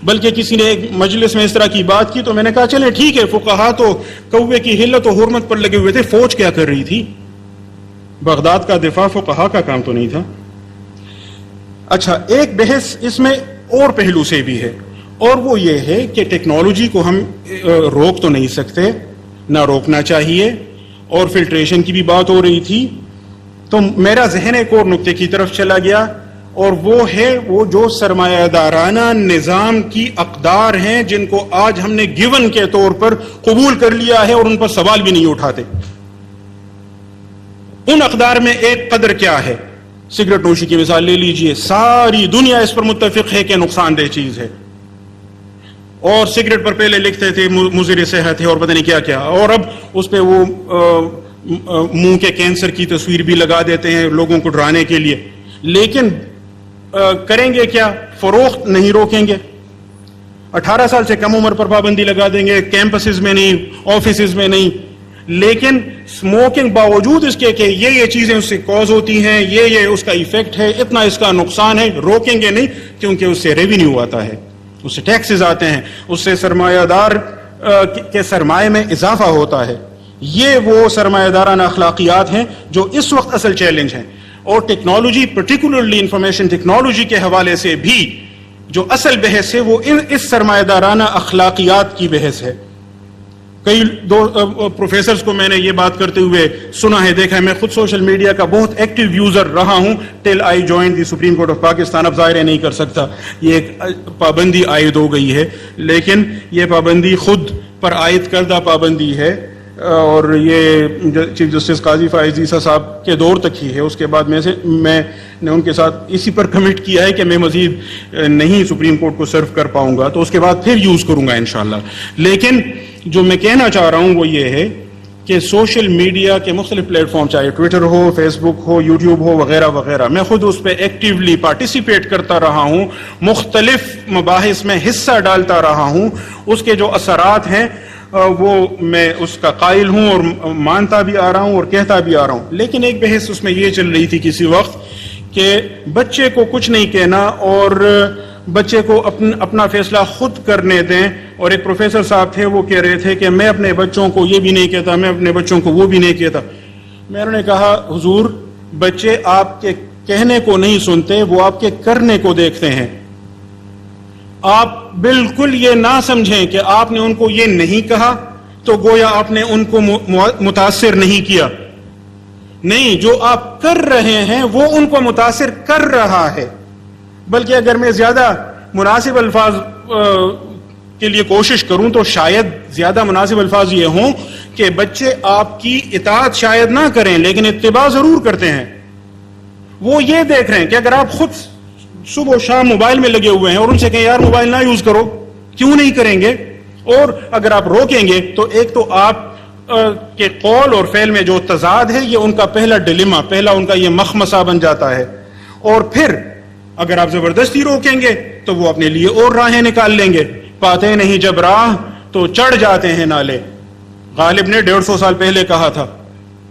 بلکہ کسی نے ایک مجلس میں اس طرح کی بات کی تو میں نے کہا چلیں ٹھیک ہے, فقہا تو کوے کی حلت و حرمت پر لگے ہوئے تھے, فوج کیا کر رہی تھی؟ بغداد کا دفاع فقہا کا کام تو نہیں تھا. اچھا, ایک بحث اس میں اور پہلو سے بھی ہے, اور وہ یہ ہے کہ ٹیکنالوجی کو ہم روک تو نہیں سکتے, نہ روکنا چاہیے, اور فلٹریشن کی بھی بات ہو رہی تھی. تو میرا ذہن ایک اور نقطے کی طرف چلا گیا, اور وہ ہے وہ جو سرمایہ دارانہ نظام کی اقدار ہیں جن کو آج ہم نے گیون کے طور پر قبول کر لیا ہے اور ان پر سوال بھی نہیں اٹھاتے. ان اقدار میں ایک قدر کیا ہے؟ سگریٹ نوشی کی مثال لے لیجئے, ساری دنیا اس پر متفق ہے کہ نقصان دہ چیز ہے, اور سگریٹ پر پہلے لکھتے تھے مضر صحت ہے اور پتہ نہیں کیا کیا, اور اب اس پہ وہ منہ کے کینسر کی تصویر بھی لگا دیتے ہیں لوگوں کو ڈرانے کے لیے. لیکن کریں گے کیا؟ فروخت نہیں روکیں گے, 18 سال سے کم عمر پر پابندی لگا دیں گے, کیمپسز میں نہیں, آفیسز میں نہیں. لیکن اسموکنگ باوجود اس کے کہ یہ چیزیں اس سے کوز ہوتی ہیں, یہ اس کا ایفیکٹ ہے, اتنا اس کا نقصان ہے, روکیں گے نہیں, کیونکہ اس سے ریونیو آتا ہے, اس سے ٹیکسز آتے ہیں, اس سے سرمایہ دار کے سرمایہ میں اضافہ ہوتا ہے. یہ وہ سرمایہ دارانہ اخلاقیات ہیں جو اس وقت اصل چیلنج ہیں. اور ٹیکنالوجی, پرٹیکولرلی انفارمیشن ٹیکنالوجی کے حوالے سے بھی جو اصل بحث ہے وہ اس سرمایہ دارانہ اخلاقیات کی بحث ہے. کئی پروفیسرز کو میں نے یہ بات کرتے ہوئے سنا ہے, دیکھا ہے. میں خود سوشل میڈیا کا بہت ایکٹیو یوزر رہا ہوں till I join the Supreme Court of Pakistan. اب ظاہر نہیں کر سکتا, یہ ایک پابندی عائد ہو گئی ہے, لیکن یہ پابندی خود پر عائد کردہ پابندی ہے, اور یہ چیف جسٹس قاضی فائز عیسیٰ صاحب کے دور تک ہی ہے. اس کے بعد میں نے ان کے ساتھ اسی پر کمٹ کیا ہے کہ میں مزید نہیں سپریم کورٹ کو سرو کر پاؤں گا, تو اس کے بعد پھر یوز کروں گا انشاءاللہ. لیکن جو میں کہنا چاہ رہا ہوں وہ یہ ہے کہ سوشل میڈیا کے مختلف پلیٹ فارم, چاہے ٹویٹر ہو, فیس بک ہو, یوٹیوب ہو, وغیرہ وغیرہ, میں خود اس پہ ایکٹیولی پارٹیسپیٹ کرتا رہا ہوں, مختلف مباحث میں حصہ ڈالتا رہا ہوں. اس کے جو اثرات ہیں وہ میں اس کا قائل ہوں اور مانتا بھی آ رہا ہوں اور کہتا بھی آ رہا ہوں. لیکن ایک بحث اس میں یہ چل رہی تھی کسی وقت کہ بچے کو کچھ نہیں کہنا اور بچے کو اپنا فیصلہ خود کرنے دیں. اور ایک پروفیسر صاحب تھے, وہ کہہ رہے تھے کہ میں اپنے بچوں کو یہ بھی نہیں کہتا, میں اپنے بچوں کو وہ بھی نہیں کہتا. میں نے کہا حضور, بچے آپ کے کہنے کو نہیں سنتے, وہ آپ کے کرنے کو دیکھتے ہیں. آپ بالکل یہ نہ سمجھیں کہ آپ نے ان کو یہ نہیں کہا تو گویا آپ نے ان کو متاثر نہیں کیا. نہیں, جو آپ کر رہے ہیں وہ ان کو متاثر کر رہا ہے. بلکہ اگر میں زیادہ مناسب الفاظ کے لیے کوشش کروں تو شاید زیادہ مناسب الفاظ یہ ہوں کہ بچے آپ کی اطاعت شاید نہ کریں لیکن اتباع ضرور کرتے ہیں. وہ یہ دیکھ رہے ہیں کہ اگر آپ خود صبح و شام موبائل میں لگے ہوئے ہیں اور ان سے کہیں یار موبائل نہ یوز کرو, کیوں نہیں کریں گے؟ اور اگر آپ روکیں گے تو ایک تو آپ کے قول اور فعل میں جو تضاد ہے یہ ان کا پہلا ڈیلیما, پہلا ان کا یہ مخمصہ بن جاتا ہے. اور پھر اگر آپ زبردستی روکیں گے تو وہ اپنے لیے اور راہیں نکال لیں گے. پاتے نہیں جب راہ تو چڑھ جاتے ہیں نالے. غالب نے 150 سال پہلے کہا تھا,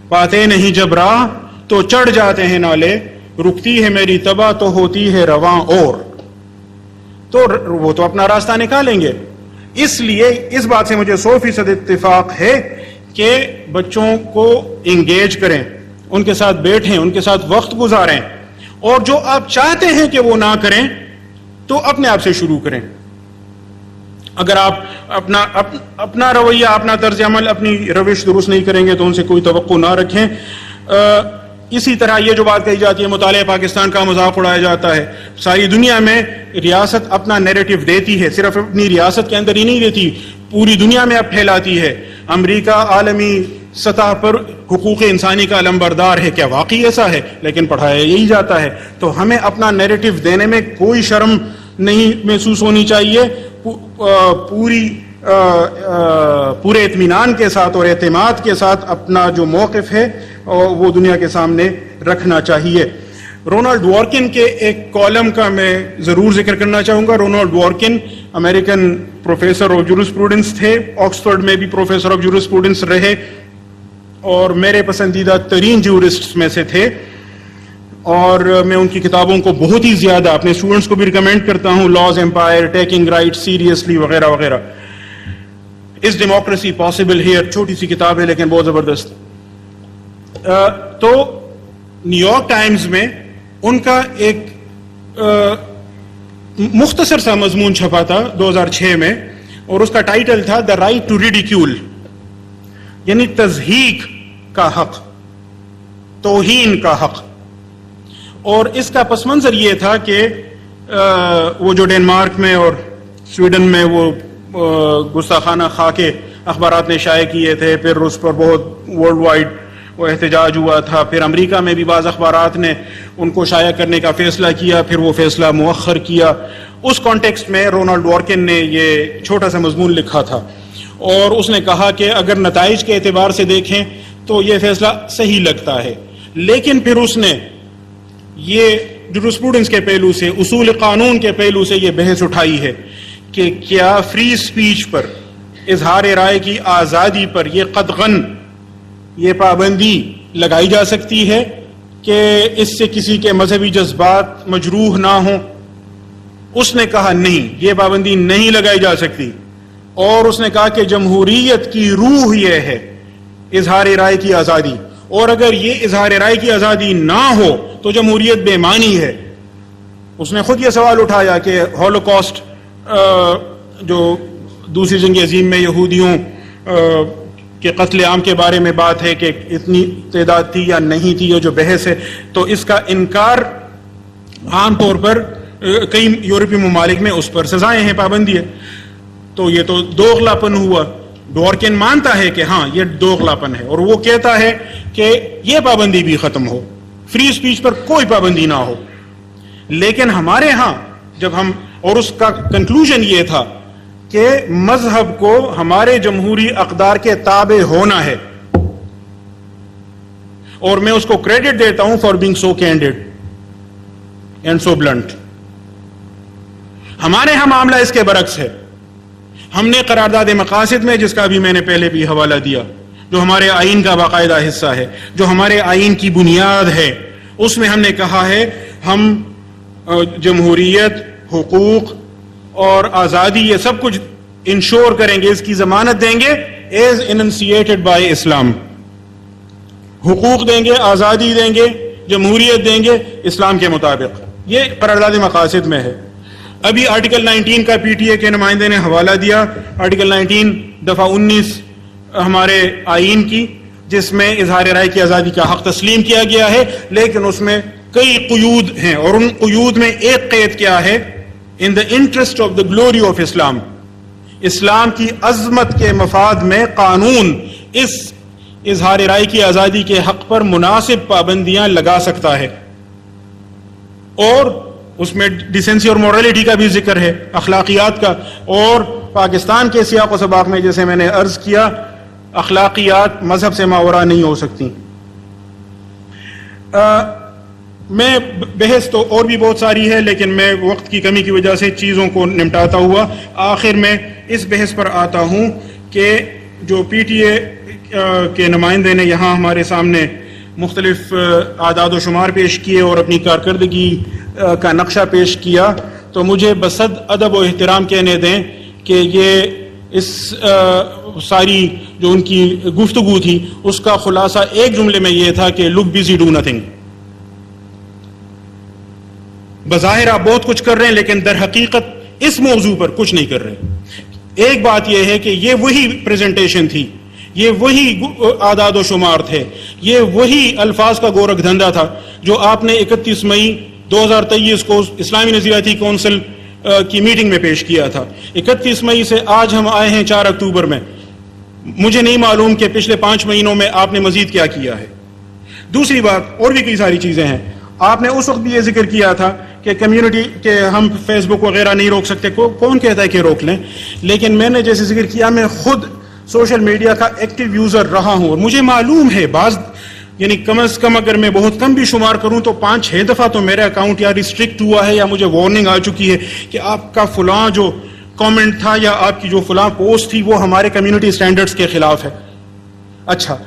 پاتے نہیں جب راہ تو چڑھ جاتے ہیں نالے, رکتی ہے میری تباہ تو ہوتی ہے رواں اور. تو وہ تو اپنا راستہ نکالیں گے. اس لیے اس بات سے مجھے 100% اتفاق ہے کہ بچوں کو انگیج کریں, ان کے ساتھ بیٹھیں, ان کے ساتھ وقت گزاریں, اور جو آپ چاہتے ہیں کہ وہ نہ کریں تو اپنے آپ سے شروع کریں. اگر آپ اپنا رویہ, اپنا طرز عمل, اپنی روش درست نہیں کریں گے تو ان سے کوئی توقع نہ رکھیں. اسی طرح یہ جو بات کہی جاتی ہے مطالعہ پاکستان کا مذاق اڑایا جاتا ہے. ساری دنیا میں ریاست اپنا نیریٹو دیتی ہے, صرف اپنی ریاست کے اندر ہی نہیں دیتی, پوری دنیا میں اب پھیلاتی ہے. امریکہ عالمی سطح پر حقوق انسانی کا علمبردار ہے. کیا واقعی ایسا ہے؟ لیکن پڑھایا یہی جاتا ہے. تو ہمیں اپنا نیریٹو دینے میں کوئی شرم نہیں محسوس ہونی چاہیے. پورے اطمینان کے ساتھ اور اعتماد کے ساتھ اپنا جو موقف ہے وہ دنیا کے سامنے رکھنا چاہیے. رونالڈ ڈورکن کے ایک کالم کا میں ضرور ذکر کرنا چاہوں گا. Ronald Dworkin American professor of jurisprudence تھے, آکسفورڈ میں بھی پروفیسر آف جورسپروڈنس رہے اور میرے پسندیدہ ترین جورسٹس میں سے تھے, اور میں ان کی کتابوں کو بہت ہی زیادہ اپنے اسٹوڈنٹس کو بھی ریکمینڈ کرتا ہوں. Law's empire, taking rights seriously وغیرہ وغیرہ. از ڈیموکریسی پاسبل ہیئر, چھوٹی سی کتاب ہے لیکن بہت زبردست. تو نیو یارک ٹائمز میں ان کا ایک مختصر سا مضمون چھپا تھا 2006 میں, اور اس کا ٹائٹل تھا دا رائٹ ٹو ریڈیکیول, یعنی تضحیک کا حق, توہین کا حق. اور اس کا پس منظر یہ تھا کہ وہ جو ڈنمارک میں اور سویڈن میں وہ گستاخانہ خاکے اخبارات نے شائع کیے تھے, پھر اس پر بہت ورلڈ وائڈ وہ احتجاج ہوا تھا. پھر امریکہ میں بھی بعض اخبارات نے ان کو شائع کرنے کا فیصلہ کیا, پھر وہ فیصلہ مؤخر کیا. اس کانٹیکسٹ میں رونالڈ ڈورکن نے یہ چھوٹا سا مضمون لکھا تھا, اور اس نے کہا کہ اگر نتائج کے اعتبار سے دیکھیں تو یہ فیصلہ صحیح لگتا ہے, لیکن پھر اس نے یہ جورسپروڈنس کے پہلو سے, اصول قانون کے پہلو سے یہ بحث اٹھائی ہے کہ کیا فری اسپیچ پر, اظہار رائے کی آزادی پر یہ قطعاً یہ پابندی لگائی جا سکتی ہے کہ اس سے کسی کے مذہبی جذبات مجروح نہ ہوں. اس نے کہا نہیں, یہ پابندی نہیں لگائی جا سکتی. اور اس نے کہا کہ جمہوریت کی روح یہ ہے اظہار رائے کی آزادی, اور اگر یہ اظہار رائے کی آزادی نہ ہو تو جمہوریت بے معنی ہے. اس نے خود یہ سوال اٹھایا کہ ہولوکاسٹ جو دوسری جنگ عظیم میں یہودیوں کے قتل عام کے بارے میں بات ہے کہ اتنی تعداد تھی یا نہیں تھی, یہ جو بحث ہے, تو اس کا انکار عام طور پر کئی یورپی ممالک میں اس پر سزائیں ہیں, پابندی ہے. تو یہ تو دوغلاپن ہوا. ڈورکن مانتا ہے کہ ہاں یہ دوغلاپن ہے, اور وہ کہتا ہے کہ یہ پابندی بھی ختم ہو, فری اسپیچ پر کوئی پابندی نہ ہو. لیکن ہمارے ہاں جب ہم, اور اس کا کنکلوژن یہ تھا کہ مذہب کو ہمارے جمہوری اقدار کے تابع ہونا ہے, اور میں اس کو کریڈٹ دیتا ہوں for being so candid and so blunt. ہمارے ہاں معاملہ اس کے برعکس ہے. ہم نے قرارداد مقاصد میں, جس کا بھی میں نے پہلے بھی حوالہ دیا, جو ہمارے آئین کا باقاعدہ حصہ ہے, جو ہمارے آئین کی بنیاد ہے, اس میں ہم نے کہا ہے ہم جمہوریت, حقوق اور آزادی یہ سب کچھ انشور کریں گے, اس کی ضمانت دیں گے ایز اننسیٹڈ بائی اسلام. حقوق دیں گے, آزادی دیں گے, جمہوریت دیں گے اسلام کے مطابق. یہ قرارداد مقاصد میں ہے. ابھی آرٹیکل 19 کا پی ٹی اے کے نمائندے نے حوالہ دیا, آرٹیکل 19 دفعہ 19 ہمارے آئین کی, جس میں اظہار رائے کی آزادی کا حق تسلیم کیا گیا ہے, لیکن اس میں کئی قیود ہیں, اور ان قیود میں ایک قید کیا ہے, in the interest of the glory of Islam. اسلام کی عظمت کے مفاد میں قانون اس اظہار رائے کی آزادی کے حق پر مناسب پابندیاں لگا سکتا ہے, اور اس میں ڈیسنسی اور موریلٹی کا بھی ذکر ہے, اخلاقیات کا. اور پاکستان کے سیاق و سباق میں جیسے میں نے عرض کیا, اخلاقیات مذہب سے ماورا نہیں ہو سکتی. میں بحث تو اور بھی بہت ساری ہے, لیکن میں وقت کی کمی کی وجہ سے چیزوں کو نمٹاتا ہوا آخر میں اس بحث پر آتا ہوں کہ جو پی ٹی اے کے نمائندے نے یہاں ہمارے سامنے مختلف اعداد و شمار پیش کیے اور اپنی کارکردگی کا نقشہ پیش کیا, تو مجھے بصد ادب و احترام کہنے دیں کہ یہ اس ساری جو ان کی گفتگو تھی اس کا خلاصہ ایک جملے میں یہ تھا کہ لک بزی ڈو نتھنگ. بظاہر آپ بہت کچھ کر رہے ہیں لیکن در حقیقت اس موضوع پر کچھ نہیں کر رہے. ایک بات یہ ہے کہ یہ وہی پریزنٹیشن تھی, یہ وہی اعداد و شمار تھے, یہ وہی الفاظ کا گورکھ دھندا تھا جو آپ نے 31 مئی 2023 کو اسلامی نظریاتی کونسل کی میٹنگ میں پیش کیا تھا. 31 مئی سے آج ہم آئے ہیں 4 اکتوبر میں. مجھے نہیں معلوم کہ پچھلے 5 مہینوں میں آپ نے مزید کیا کیا ہے. دوسری بات, اور بھی کئی ساری چیزیں ہیں. آپ نے اس وقت بھی یہ ذکر کیا تھا کہ کمیونٹی کے ہم فیس بک وغیرہ نہیں روک سکتے. کون کہتا ہے کہ روک لیں؟ لیکن میں نے جیسے ذکر کیا, میں خود سوشل میڈیا کا ایکٹیو یوزر رہا ہوں, اور مجھے معلوم ہے بعض, یعنی کم از کم اگر میں بہت کم بھی شمار کروں تو 5-6 دفعہ تو میرا اکاؤنٹ یا ریسٹرکٹ ہوا ہے یا مجھے وارننگ آ چکی ہے کہ آپ کا فلاں جو کامنٹ تھا یا آپ کی جو فلاں پوسٹ تھی وہ ہمارے کمیونٹی سٹینڈرڈز کے خلاف ہے. اچھا,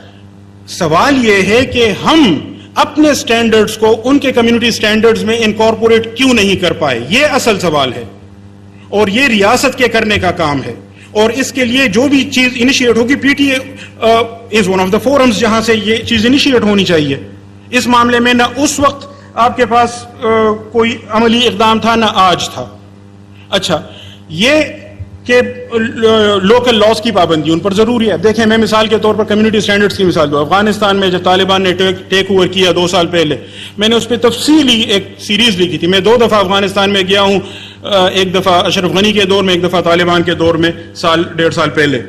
سوال یہ ہے کہ ہم اپنے سٹینڈرڈز کو ان کے کمیونٹی سٹینڈرڈز میں انکارپوریٹ کیوں نہیں کر پائے, یہ اصل سوال ہے, اور یہ ریاست کے کرنے کا کام ہے. اور اس کے لیے جو بھی چیز انیشیٹ ہوگی, P T A is one of the forums جہاں سے یہ چیز انیشیٹ ہونی چاہیے. اس معاملے میں نہ اس وقت آپ کے پاس کوئی عملی اقدام تھا نہ آج تھا. اچھا, یہ کہ لوکل لاس کی پابندی ان پر ضروری ہے. دیکھیں, میں مثال کے طور پر کمیونٹی سٹینڈرڈز کی مثال دوں. افغانستان میں جب طالبان نے ٹیک اوور کیا 2 سال پہلے, میں نے اس پہ تفصیلی ایک سیریز لکھی تھی. میں 2 دفعہ افغانستان میں گیا ہوں, ایک دفعہ اشرف غنی کے دور میں, ایک دفعہ طالبان کے دور میں 1.5 سال پہلے.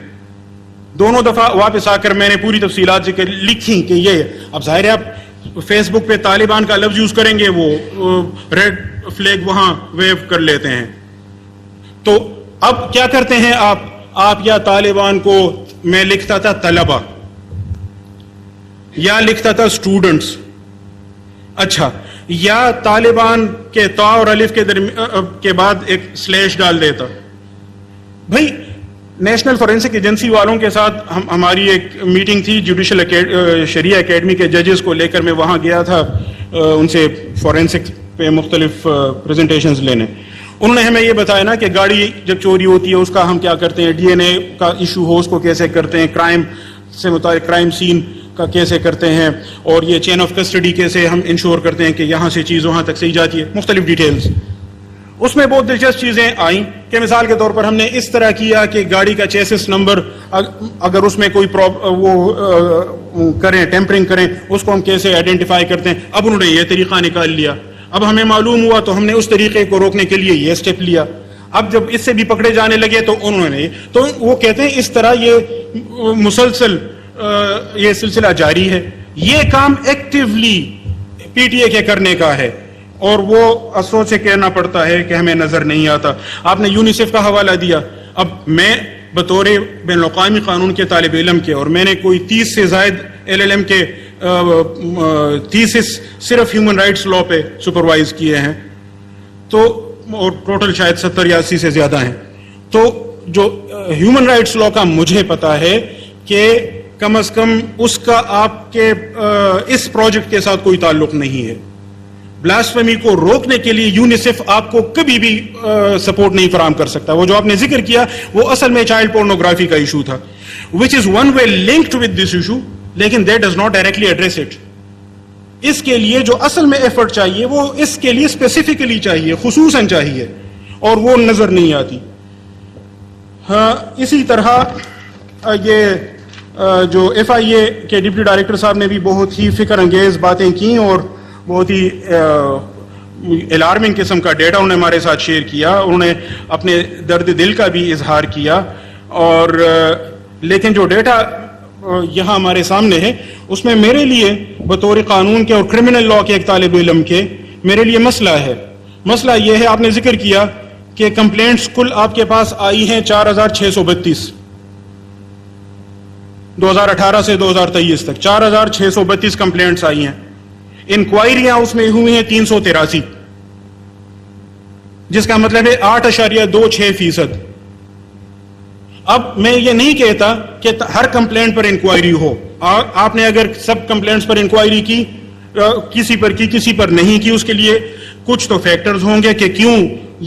دونوں دفعہ واپس آ کر میں نے پوری تفصیلات ذکر لکھی کہ یہ, اب ظاہر ہے آپ فیس بک پہ طالبان کا لفظ یوز کریں گے, وہ ریڈ فلیگ وہاں ویو کر لیتے ہیں. تو اب کیا کرتے ہیں آپ یا طالبان کو, میں لکھتا تھا طلبہ یا لکھتا تھا اسٹوڈنٹس, اچھا, یا طالبان کے تا اور الف کے بعد ایک سلیش ڈال دیتا. بھائی, نیشنل فورینسک ایجنسی والوں کے ساتھ ہماری ایک میٹنگ تھی, جوڈیشل شریعہ اکیڈمی کے ججز کو لے کر میں وہاں گیا تھا ان سے فورینسک پہ مختلف پریزنٹیشنز لینے. انہوں نے ہمیں یہ بتایا نا کہ گاڑی جب چوری ہوتی ہے اس کا ہم کیا کرتے ہیں, ڈی این اے کا ایشو ہو اس کو کیسے کرتے ہیں, کرائم سے متعلق کرائم سین کا کیسے کرتے ہیں, اور یہ چین آف کسٹڈی کیسے ہم انشور کرتے ہیں کہ یہاں سے چیز وہاں تک صحیح جاتی ہے, مختلف ڈیٹیلز. اس میں بہت دلچسپ چیزیں آئیں کہ مثال کے طور پر ہم نے اس طرح کیا کہ گاڑی کا چیسس نمبر اگر اس میں کوئی وہ کریں, ٹیمپرنگ کریں, اس کو ہم کیسے آئیڈینٹیفائی کرتے ہیں. اب انہوں نے یہ طریقہ نکال لیا. اب ہمیں معلوم ہوا تو ہم نے اس طریقے کو روکنے کے لیے یہ سٹیپ لیا. اب جب اس سے بھی پکڑے جانے لگے تو انہوں نے, تو وہ کہتے ہیں اس طرح یہ مسلسل یہ سلسلہ جاری ہے. یہ کام ایکٹیولی پی ٹی اے کے کرنے کا ہے, اور وہ افسوس سے کہنا پڑتا ہے کہ ہمیں نظر نہیں آتا. آپ نے یونیسیف کا حوالہ دیا. اب میں بطور بین الاقوامی قانون کے طالب علم کے, اور میں نے کوئی 30 سے زائد LLM کے تھیسس صرف ہیومن رائٹس لا پہ سپروائز کیے ہیں, تو اور ٹوٹل شاید 70 یا 80 سے زیادہ ہیں. تو جو ہیومن رائٹس لا کا مجھے پتا ہے کہ کم از کم اس کا آپ کے اس پروجیکٹ کے ساتھ کوئی تعلق نہیں ہے. بلاسفیمی کو روکنے کے لیے یونیسیف آپ کو کبھی بھی سپورٹ نہیں فراہم کر سکتا. وہ جو آپ نے ذکر کیا وہ اصل میں چائلڈ پورنوگرافی کا ایشو تھا, which is one way linked with this issue, لیکن that does not directly address it. اس کے لیے جو اصل میں ایفرٹ چاہیے وہ اس کے لیے اسپیسیفکلی چاہیے, خصوصاً چاہیے, اور وہ نظر نہیں آتی. ہاں, اسی طرح یہ جو FIA کے ڈپٹی ڈائریکٹر صاحب نے بھی بہت ہی فکر انگیز باتیں کی اور بہت ہی الارمنگ قسم کا ڈیٹا انہوں نے ہمارے ساتھ شیئر کیا. انہوں نے اپنے درد دل کا بھی اظہار کیا اور لیکن جو ڈیٹا یہاں ہمارے سامنے ہے اس میں میرے لیے بطور قانون کے اور کرمنل لاء کے ایک طالب علم کے میرے لیے مسئلہ ہے. مسئلہ یہ ہے, آپ نے ذکر کیا کہ کمپلینٹس کل آپ کے پاس آئی ہیں 4632 2018 سے 2023 تک 4632 کمپلینٹس آئی ہیں. انکوائریاں اس میں ہوئی ہیں 383, جس کا مطلب ہے 8.26%. اب میں یہ نہیں کہتا کہ ہر کمپلینٹ پر انکوائری ہو. آپ نے اگر سب کمپلینٹس پر انکوائری کی, کسی پر نہیں کی, اس کے لیے کچھ تو فیکٹرز ہوں گے کہ کیوں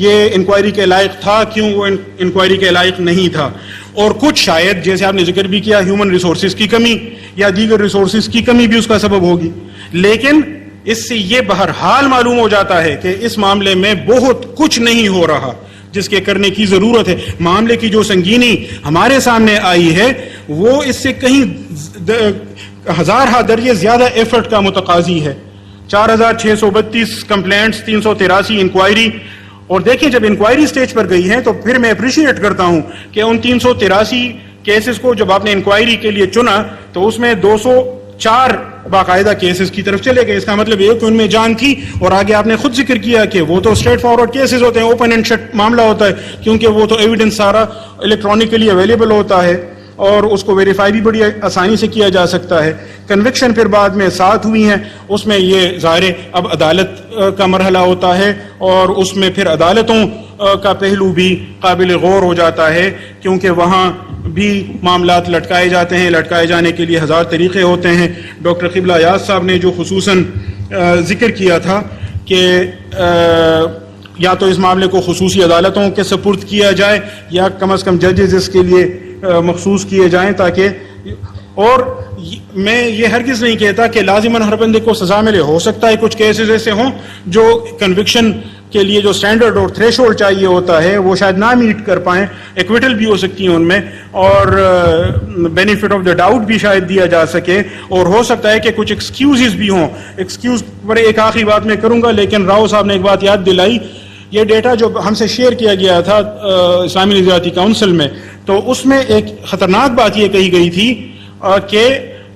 یہ انکوائری کے لائق تھا, کیوں وہ انکوائری کے لائق نہیں تھا, اور کچھ شاید جیسے آپ نے ذکر بھی کیا ہیومن ریسورسز کی کمی یا دیگر ریسورسز کی کمی بھی اس کا سبب ہوگی. لیکن اس سے یہ بہرحال معلوم ہو جاتا ہے کہ اس معاملے میں بہت کچھ نہیں ہو رہا جس کے کرنے کی ضرورت ہے. معاملے کی جو سنگینی ہمارے سامنے آئی ہے وہ اس سے کہیں ہزارہ درجے زیادہ ایفرٹ کا متقاضی ہے. 4632 کمپلینٹس, 383 انکوائری. اور دیکھیں جب انکوائری سٹیج پر گئی ہیں تو پھر میں اپریشیٹ کرتا ہوں کہ ان 383 کیسز کو جب آپ نے انکوائری کے لیے چنا تو اس میں 204 باقاعدہ کیسز کی طرف چلے گئے. اس کا مطلب یہ کہ ان میں جان تھی. اور آگے آپ نے خود ذکر کیا کہ وہ تو اسٹریٹ فارورڈ کیسز ہوتے ہیں, اوپن اینڈ شٹ معاملہ ہوتا ہے, کیونکہ وہ تو ایویڈنس سارا الیکٹرانکلی اویلیبل ہوتا ہے اور اس کو ویریفائی بھی بڑی آسانی سے کیا جا سکتا ہے. کنوکشن پھر بعد میں 7 ہوئی ہیں, اس میں یہ ظاہر اب عدالت کا مرحلہ ہوتا ہے اور اس میں پھر عدالتوں کا پہلو بھی قابل غور ہو جاتا ہے, کیونکہ وہاں بھی معاملات لٹکائے جاتے ہیں. لٹکائے جانے کے لیے ہزار طریقے ہوتے ہیں. ڈاکٹر قبلہ ایاز صاحب نے جو خصوصاً ذکر کیا تھا کہ یا تو اس معاملے کو خصوصی عدالتوں کے سپرد کیا جائے یا کم از کم ججز اس کے لیے مخصوص کیے جائیں تاکہ, اور میں یہ ہرگز نہیں کہتا کہ لازماً ہر بندے کو سزا ملے. ہو سکتا ہے کچھ کیسز ایسے ہوں جو کنوکشن کے لیے جو سٹینڈرڈ اور تھریشولڈ چاہیے ہوتا ہے وہ شاید نہ میٹ کر پائیں, ایکویٹل بھی ہو سکتی ہیں ان میں, اور بینیفٹ آف دا ڈاؤٹ بھی شاید دیا جا سکے, اور ہو سکتا ہے کہ کچھ ایکسکیوزز بھی ہوں. ایکسکیوز پر ایک آخری بات میں کروں گا, لیکن راؤ صاحب نے ایک بات یاد دلائی. یہ ڈیٹا جو ہم سے شیئر کیا گیا تھا اسلامی نظریاتی کونسل میں, تو اس میں ایک خطرناک بات یہ کہی گئی تھی کہ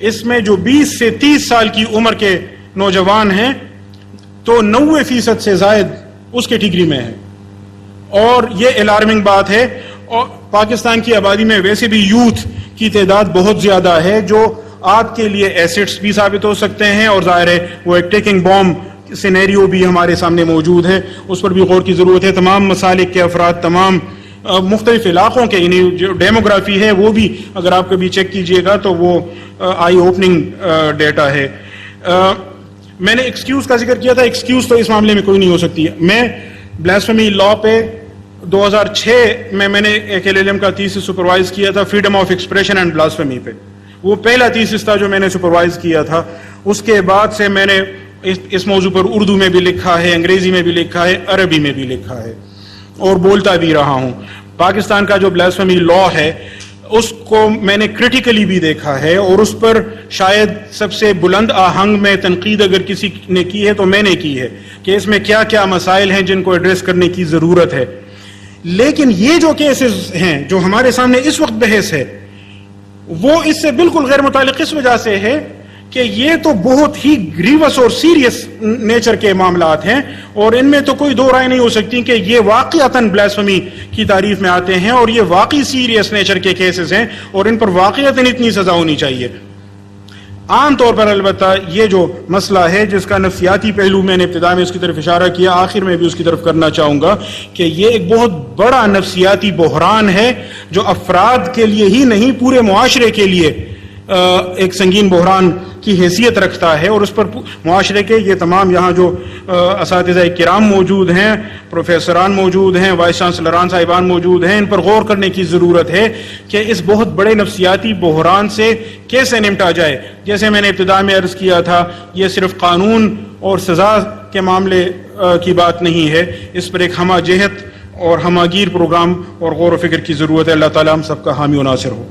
اس میں جو 20 سے 30 سال کی عمر کے نوجوان ہیں تو 90% سے زائد اس کیٹیگری میں ہے, اور یہ الارمنگ بات ہے. اور پاکستان کی آبادی میں ویسے بھی یوتھ کی تعداد بہت زیادہ ہے جو آپ کے لیے ایسٹس بھی ثابت ہو سکتے ہیں, اور ظاہر ہے وہ ایک ٹیکنگ بوم سینیریو بھی ہمارے سامنے موجود ہے, اس پر بھی غور کی ضرورت ہے. تمام مسالک کے افراد, تمام مختلف علاقوں کے, یعنی جو ڈیموگرافی ہے وہ بھی اگر آپ کبھی چیک کیجئے گا تو وہ آئی اوپننگ ڈیٹا ہے. میں نے ایکسکیوز کا ذکر کیا تھا, ایکسکیوز تو اس معاملے میں کوئی نہیں ہو سکتی. میں بلاسفیمی لاء پہ 2006 میں نے ایک LLM کا تھیسس سپروائز کیا تھا freedom of expression and blasphemy پہ. وہ پہلا تھیسس تھا جو میں نے سپروائز کیا تھا. اس کے بعد سے میں نے اس موضوع پر اردو میں بھی لکھا ہے, انگریزی میں بھی لکھا ہے, عربی میں بھی لکھا ہے, اور بولتا بھی رہا ہوں. پاکستان کا جو بلاسفیمی لاء ہے اس کو میں نے کریٹیکلی بھی دیکھا ہے, اور اس پر شاید سب سے بلند آہنگ میں تنقید اگر کسی نے کی ہے تو میں نے کی ہے کہ اس میں کیا کیا مسائل ہیں جن کو ایڈریس کرنے کی ضرورت ہے. لیکن یہ جو کیسز ہیں جو ہمارے سامنے اس وقت بحث ہے وہ اس سے بالکل غیر متعلق اس وجہ سے ہے کہ یہ تو بہت ہی گریوس اور سیریس نیچر کے معاملات ہیں, اور ان میں تو کوئی دو رائے نہیں ہو سکتی کہ یہ واقعتاً بلاسفیمی کی تعریف میں آتے ہیں, اور یہ واقعی سیریس نیچر کے کیسز ہیں, اور ان پر واقعتاً اتنی سزا ہونی چاہیے. عام طور پر البتہ یہ جو مسئلہ ہے جس کا نفسیاتی پہلو میں نے ابتدا میں اس کی طرف اشارہ کیا, آخر میں بھی اس کی طرف کرنا چاہوں گا کہ یہ ایک بہت بڑا نفسیاتی بحران ہے جو افراد کے لیے ہی نہیں پورے معاشرے کے لیے ایک سنگین بحران کی حیثیت رکھتا ہے. اور اس پر معاشرے کے یہ تمام یہاں جو اساتذہ کرام موجود ہیں, پروفیسران موجود ہیں, وائس چانسلران صاحبان موجود ہیں, ان پر غور کرنے کی ضرورت ہے کہ اس بہت بڑے نفسیاتی بحران سے کیسے نمٹا جائے. جیسے میں نے ابتدا میں عرض کیا تھا, یہ صرف قانون اور سزا کے معاملے کی بات نہیں ہے, اس پر ایک ہمہ جہت اور ہمہ گیر پروگرام اور غور و فکر کی ضرورت ہے. اللہ تعالیٰ ہم سب کا حامی و ناصر ہو.